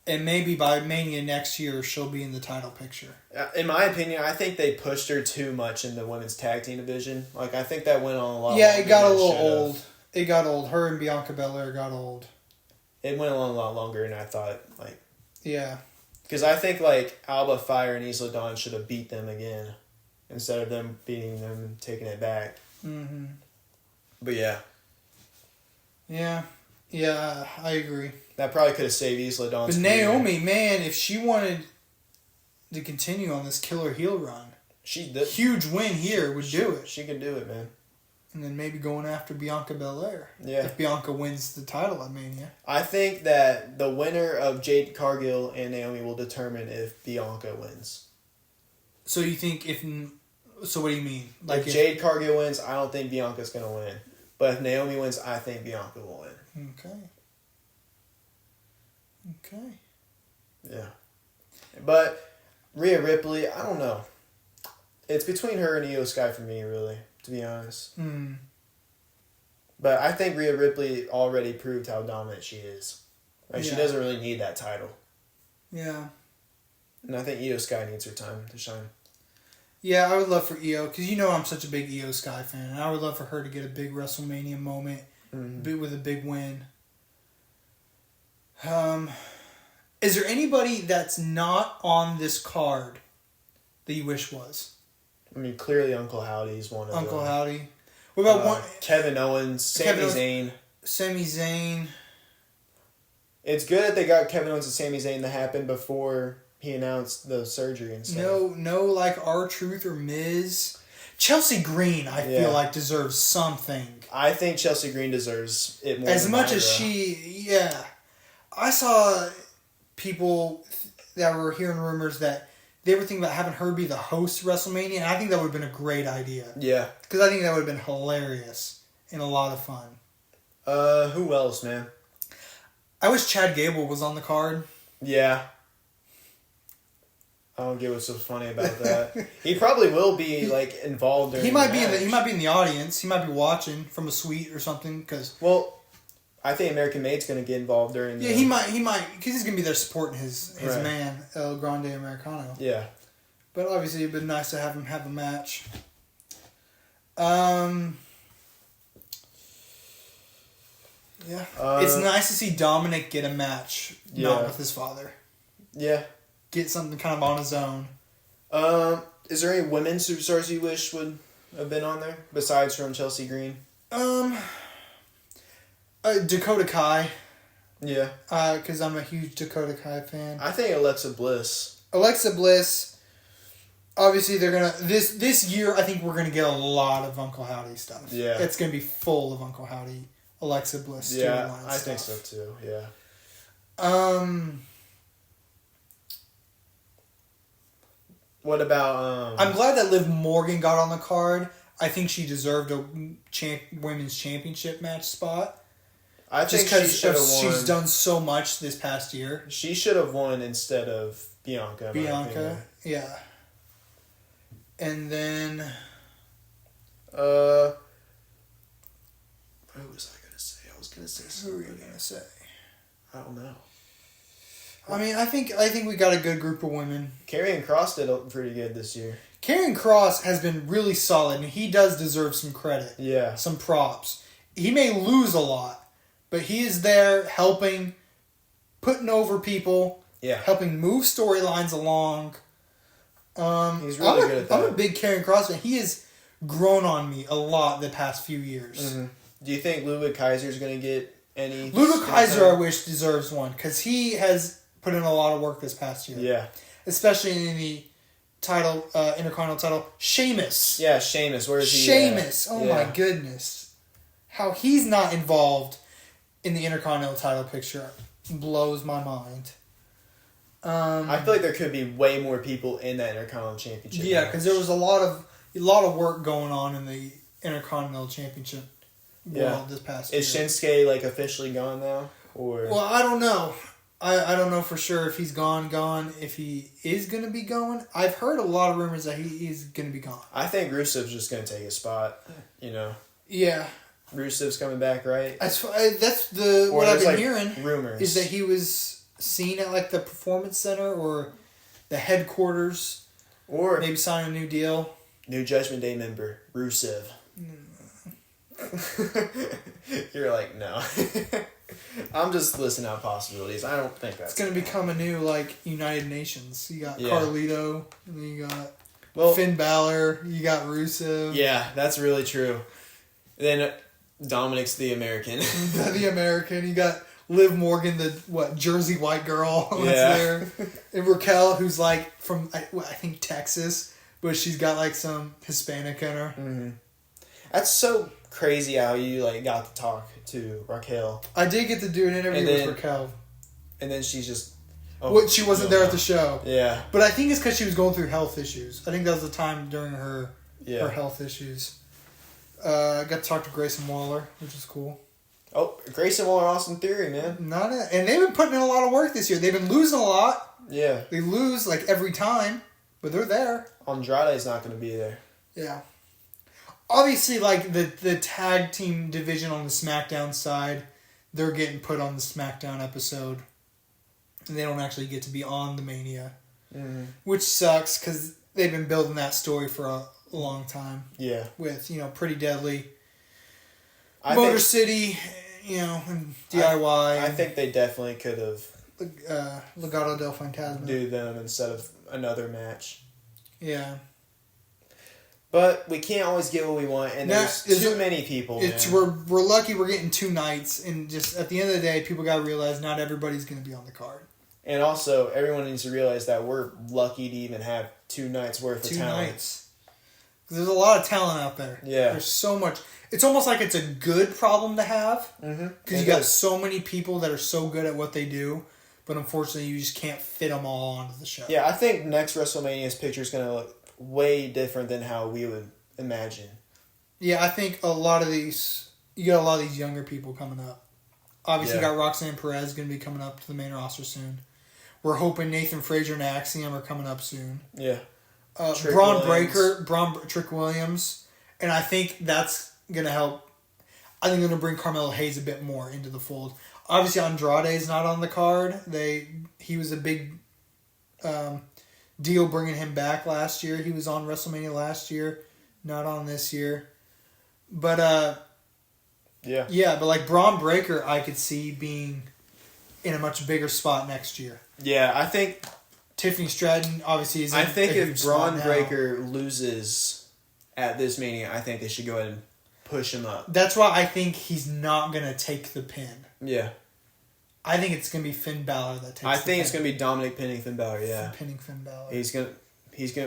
And maybe by Mania next year, she'll be in the title picture. In my opinion, I think they pushed her too much in the women's tag team division. Like, I think that went on a lot. Yeah, it got a little old. It got old. Her and Bianca Belair got old. It went on a lot longer than I thought. Like, yeah. Because I think, like, Alba Fire and Isla Dawn should have beat them again instead of them beating them and taking it back. Mm-hmm. But yeah. Yeah. Yeah, I agree. That probably could have saved Isla Dawn's But Naomi, man, if she wanted to continue on this killer heel run, huge win here would do it. She could do it, man. And then maybe going after Bianca Belair. Yeah. If Bianca wins the title at Mania. I think that the winner of Jade Cargill and Naomi will determine if Bianca wins. So you think So what do you mean? Like if Jade Cargill wins, I don't think Bianca's going to win. But if Naomi wins, I think Bianca will win. Okay. Yeah. But Rhea Ripley, I don't know. It's between her and Io Sky for me, really, to be honest. Mm. But I think Rhea Ripley already proved how dominant she is. Like, she doesn't really need that title. Yeah. And I think Io Sky needs her time to shine. Yeah, I would love for Io, because I'm such a big Io Sky fan, and I would love for her to get a big WrestleMania moment with a big win. Is there anybody that's not on this card that you wish was? I mean, clearly Uncle Howdy's one of them. Uncle Howdy. What about one? Kevin Owens, Sami Zayn. Sami Zayn. It's good that they got Kevin Owens and Sami Zayn to happen before he announced the surgery and stuff. No, like R-Truth or Miz. Chelsea Green, I feel like, deserves something. I think Chelsea Green deserves it more as than much Myra. as she. Yeah, I saw people that were hearing rumors that they were thinking about having her be the host of WrestleMania, and I think that would have been a great idea. Yeah. Because I think that would have been hilarious and a lot of fun. Who else, man? I wish Chad Gable was on the card. Yeah. I don't get what's so funny about that. He probably will be like involved during he might the be match. he might be in the audience. He might be watching from a suite or something. Well, I think American Made's going to get involved during. Yeah, he might because he's going to be there supporting his right. man El Grande Americano. Yeah. But obviously, it'd been nice to have him have a match. Yeah, it's nice to see Dominic get a match, not with his father. Yeah. Get something kind of on his own. Is there any women's superstars you wish would have been on there besides from Chelsea Green? Dakota Kai. Yeah. Because I'm a huge Dakota Kai fan. I think Alexa Bliss. Alexa Bliss. Obviously, they're gonna this year. I think we're gonna get a lot of Uncle Howdy stuff. Yeah. It's gonna be full of Uncle Howdy, Alexa Bliss. Yeah, I stuff. think so too. Yeah. What about? I'm glad that Liv Morgan got on the card. I think she deserved a women's championship match spot. I think she should have won. She's done so much this past year. She should have won instead of Bianca. Bianca, yeah. And then, what was I gonna say? I was gonna say something. who were you gonna say? I don't know. I mean, I think we got a good group of women. Karrion Kross did pretty good this year. Karrion Kross has been really solid, and he does deserve some credit. Yeah. Some props. He may lose a lot, but he is there helping, putting over people. Yeah. Helping move storylines along. He's really good at that. I'm a big Karrion Kross fan. He has grown on me a lot the past few years. Mm-hmm. Do you think Ludwig Kaiser's going to get any? Ludwig Kaiser, I wish, deserves one because he has put in a lot of work this past year. Yeah. Especially in the title, Intercontinental title. Sheamus. Yeah, Sheamus. Where is he? Sheamus. Oh my goodness. How he's not involved in the Intercontinental title picture blows my mind. I feel like there could be way more people in that Intercontinental Championship. Yeah, because there was a lot of work going on in the Intercontinental Championship world this past year. Is Shinsuke like officially gone now, or? Well, I don't know. I don't know for sure if he's gone. If he is going to be going, I've heard a lot of rumors that he is going to be gone. I think Rusev's just going to take his spot. You know. Yeah. Rusev's coming back, right? That's what I've been hearing. Rumors is that he was seen at like the Performance Center or the headquarters, or maybe signing a new deal. New Judgment Day member Rusev. You're like, no. I'm just listing out possibilities. I don't think that's... It's going to become a new, like, United Nations. You got Carlito, and then you got Finn Balor, you got Rusev. Yeah, that's really true. Then Dominic's the American. The American. You got Liv Morgan, the, Jersey white girl that's there. And Raquel, who's, like, from, I think, Texas, but she's got, like, some Hispanic in her. Mm-hmm. That's so crazy how you, like, got to talk to Raquel. I did get to do an interview with Raquel. And then she's just... she wasn't there at the show. Yeah. But I think it's because she was going through health issues. I think that was the time during her health issues. Got to talk to Grayson Waller, which is cool. Oh, Grayson Waller, Austin Theory, man. And they've been putting in a lot of work this year. They've been losing a lot. Yeah. They lose, like, every time. But they're there. Andrade's not going to be there. Yeah. Obviously, like, the tag team division on the SmackDown side, they're getting put on the SmackDown episode. And they don't actually get to be on the Mania. Mm-hmm. Which sucks, because they've been building that story for a long time. Yeah. With, Pretty Deadly. Motor City, and DIY. I think they definitely could have Legado del Fantasma. do them instead of another match. Yeah. But we can't always get what we want, and there's too many people. We're lucky we're getting 2 nights, and just at the end of the day, people got to realize not everybody's going to be on the card. And also, everyone needs to realize that we're lucky to even have 2 nights worth of talent. 2 nights. Because there's a lot of talent out there. Yeah. There's so much. It's almost like it's a good problem to have. Because you got so many people that are so good at what they do, but unfortunately you just can't fit them all onto the show. Yeah, I think next WrestleMania's picture is going to look way different than how we would imagine. Yeah, I think you got a lot of these younger people coming up. Obviously, you got Roxanne Perez going to be coming up to the main roster soon. We're hoping Nathan Frazier and Axiom are coming up soon. Yeah. Trick Williams. And I think that's going to help. I think they're going to bring Carmelo Hayes a bit more into the fold. Obviously, Andrade's not on the card. He was a big deal bringing him back last year. He was on WrestleMania last year, not on this year. But but like Braun Breaker, I could see being in a much bigger spot next year. Yeah, I think Tiffany Stratton obviously is. I think if Braun Breaker loses at this Mania, I think they should go ahead and push him up. That's why I think he's not gonna take the pin. Yeah. I think it's gonna be Finn Balor that takes. I think it's gonna be Dominic pinning Finn Balor. Yeah. Pinning Finn Balor.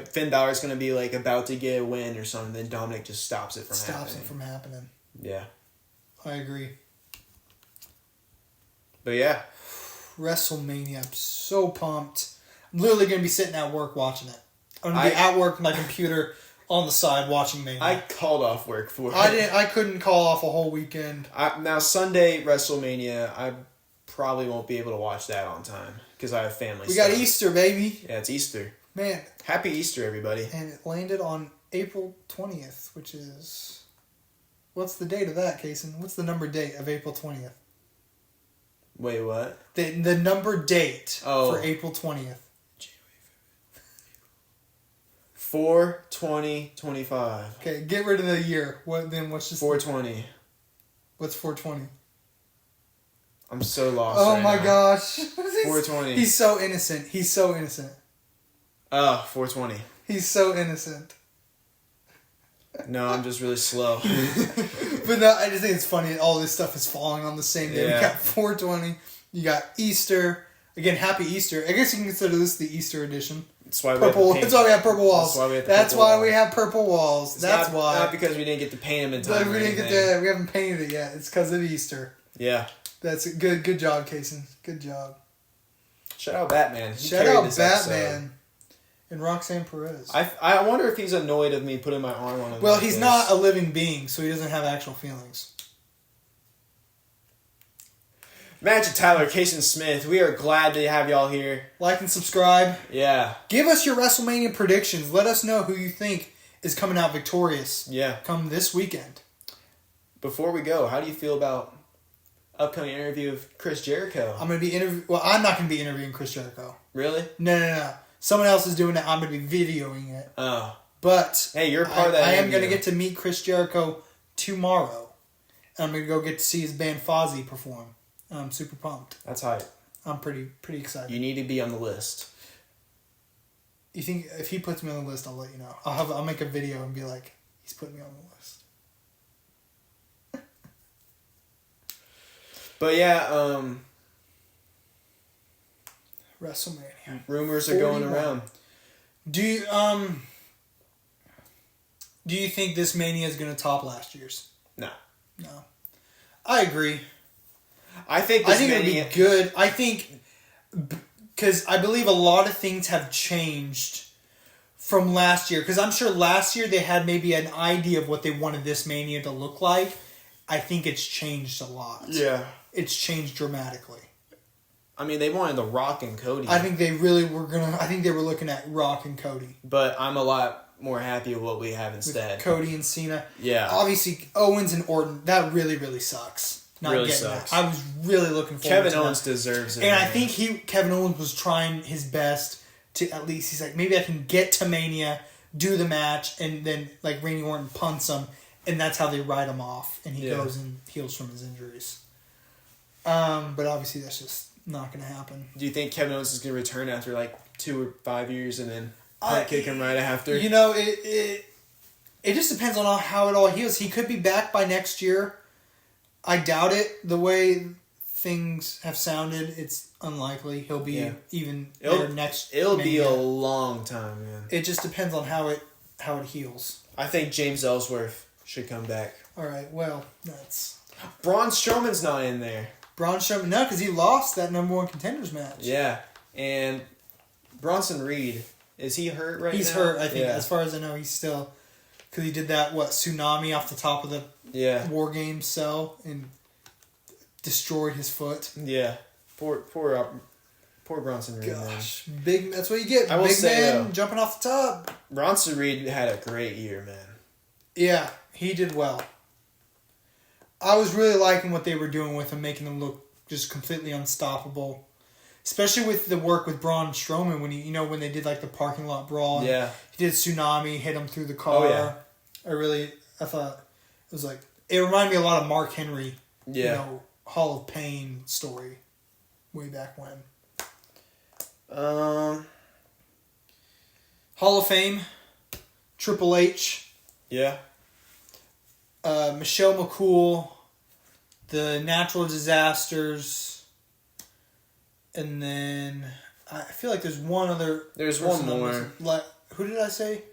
Finn Balor's gonna be like about to get a win or something. Then Dominic just stops it from happening. Yeah. I agree. But yeah. WrestleMania. I'm so pumped. I'm literally going to be sitting at work watching it. I'm going to be at work with my computer on the side watching Mania. I called off work for it. I couldn't call off a whole weekend. Now, Sunday, WrestleMania, I probably won't be able to watch that on time because I have family stuff. We got Easter, baby. Yeah, it's Easter. Man. Happy Easter, everybody. And it landed on April 20th, which is... What's the date of that, Caysen? What's the number date of April 20th? Wait, what? The number date for April 20th. 4/20/25. Okay, get rid of the year. What's just 4/20? What's 4/20? I'm so lost. Oh my gosh. 4/20. He's so innocent. He's so innocent. Oh, 4/20. He's so innocent. No, I'm just really slow. But no, I just think it's funny. All this stuff is falling on the same day. Yeah. We got 4/20. You got Easter. Again, happy Easter. I guess you can consider this the Easter edition. That's why That's why we have purple walls. That's why we have purple walls. That's why. Not because we didn't get to paint them in time. We haven't painted it yet. It's because of Easter. Yeah. That's a good job, Caysen. Good job. Shout out Batman. Shout out Batman. And Roxanne Perez. I wonder if he's annoyed of me putting my arm on him. Well, he's not a living being, so he doesn't have actual feelings. Magic Tyler, Caysen Smith, we are glad to have y'all here. Like and subscribe. Yeah. Give us your WrestleMania predictions. Let us know who you think is coming out victorious. Yeah. Come this weekend. Before we go, how do you feel about upcoming interview with Chris Jericho? I'm not going to be interviewing Chris Jericho. Really? No. Someone else is doing it. I'm going to be videoing it. Oh. But hey, you're part of that. I am going to get to meet Chris Jericho tomorrow. And I'm going to go get to see his band Fozzy perform. And I'm super pumped. That's hype. I'm pretty excited. You need to be on the list. You think if he puts me on the list, I'll let you know. I'll make a video and be like, he's putting me on the list. But yeah, WrestleMania. Rumors are going around. Do you think this Mania is going to top last year's? No. I agree. I think it would be good. I think because I believe a lot of things have changed from last year. Because I'm sure last year they had maybe an idea of what they wanted this Mania to look like. I think it's changed a lot. Yeah. It's changed dramatically. I mean, they wanted The Rock and Cody. I think they really were I think they were looking at Rock and Cody. But I'm a lot more happy with what we have instead. With Cody and Cena. Yeah. Obviously, Owens and Orton, that really, really sucks. Not getting that. I was really looking forward to Kevin Owens deserves it. And I think Kevin Owens was trying his best to at least, he's like, maybe I can get to Mania, do the match, and then like Randy Orton punts him, and that's how they write him off, and he goes and heals from his injuries. But obviously that's just not going to happen. Do you think Kevin Owens is going to return after like 2 or 5 years and then kick him right after? You know, it just depends on how it all heals. He could be back by next year. I doubt it. The way things have sounded, it's unlikely. He'll be even there next. It'll be a long time, man. It just depends on how it heals. I think James Ellsworth should come back. All right. Well, that's Braun Strowman's not in there. Braun Strowman, no, because he lost that number 1 contenders match. Yeah, and Bronson Reed, is he hurt right now? He's hurt, I think. As far as I know, he's still... Because he did that, tsunami off the top of the War Games cell and destroyed his foot. Yeah. Poor Bronson Reed, Gosh, man. That's what you get. I will big say, man jumping off the top. Bronson Reed had a great year, man. Yeah, he did well. I was really liking what they were doing with him, making him look just completely unstoppable. Especially with the work with Braun Strowman when they did like the parking lot brawl. He did tsunami, hit him through the car. Oh, yeah. I thought it was like, it reminded me a lot of Mark Henry. Hall of Pain story way back when. Hall of Fame, Triple H. Yeah. Michelle McCool, the natural disasters, and then I feel like there's one other. There's one more. Who did I say?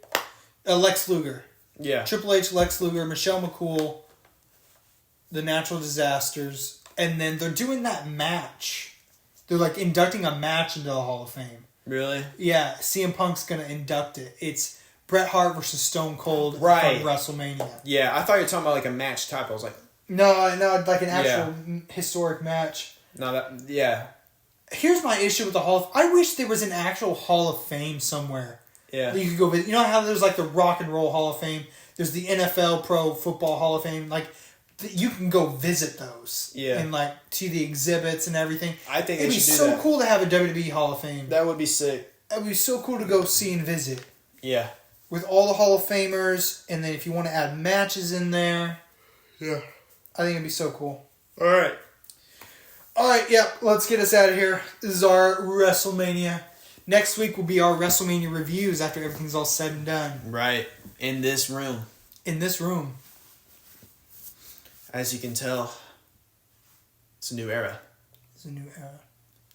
Lex Luger. Yeah. Triple H, Lex Luger, Michelle McCool, the natural disasters, and then they're doing that match. They're like inducting a match into the Hall of Fame. Really? Yeah, CM Punk's gonna induct it. It's Bret Hart versus Stone Cold from WrestleMania. Yeah, I thought you were talking about like a match type. I was like... No, like an actual historic match. Here's my issue with the Hall of... I wish there was an actual Hall of Fame somewhere. Yeah. That you could go visit. You know how there's like the Rock and Roll Hall of Fame? There's the NFL Pro Football Hall of Fame. Like, you can go visit those. Yeah. And like, see the exhibits and everything. I think it'd be so cool to have a WWE Hall of Fame. That would be sick. It would be so cool to go see and visit. Yeah. With all the Hall of Famers, and then if you want to add matches in there. Yeah. I think it'd be so cool. Alright, let's get us out of here. This is our WrestleMania. Next week will be our WrestleMania reviews after everything's all said and done. Right. In this room. As you can tell, it's a new era.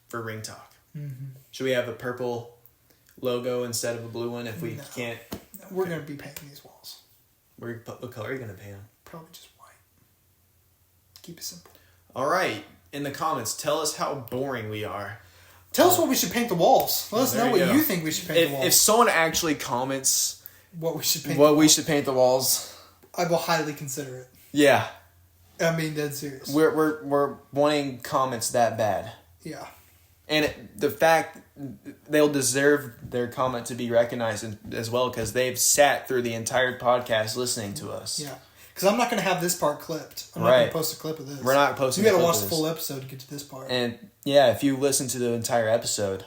For Ring Talk. Mm-hmm. Should we have a purple logo instead of a blue one if we can't? We're going to be painting these walls. What color are you going to paint them? Probably just white. Keep it simple. All right. In the comments, tell us how boring we are. Tell us what we should paint the walls. Let us know what you think we should paint the walls. If someone actually comments what we should paint the walls, I will highly consider it. Yeah. I mean, dead serious. We're wanting comments that bad. Yeah. And the fact they'll deserve their comment to be recognized as well because they've sat through the entire podcast listening to us. Yeah. Because I'm not going to have this part clipped. I'm not going to post a clip of this. We're not posting You got to watch the full episode to get to this part. And yeah, if you listen to the entire episode,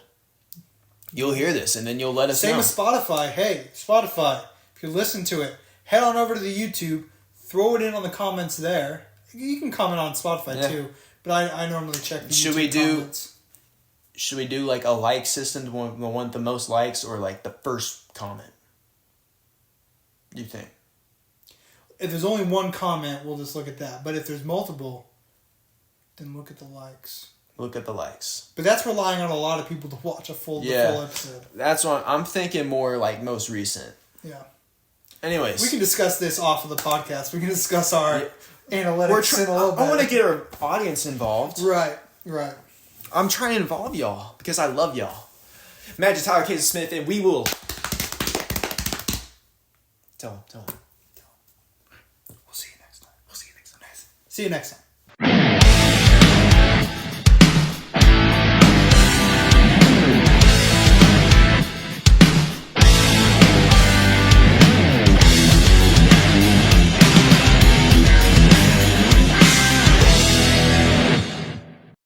you'll hear this and then you'll let us know. Same with Spotify. Hey, Spotify, if you listen to it, head on over to the YouTube, throw it in on the comments there. You can comment on Spotify too, but I normally check the YouTube comments. Should we do like a like system, the one with the most likes, or like the first comment? Do you think? If there's only one comment, we'll just look at that. But if there's multiple, then look at the likes. Look at the likes. But that's relying on a lot of people to watch the full episode. That's what I'm thinking more like most recent. Yeah. Anyways. We can discuss this off of the podcast. We can discuss our analytics in a little bit. I want to get our audience involved. Right. I'm trying to involve y'all because I love y'all. Magic Tyler, Caysen Smith, and we will... Tell him. See you next time.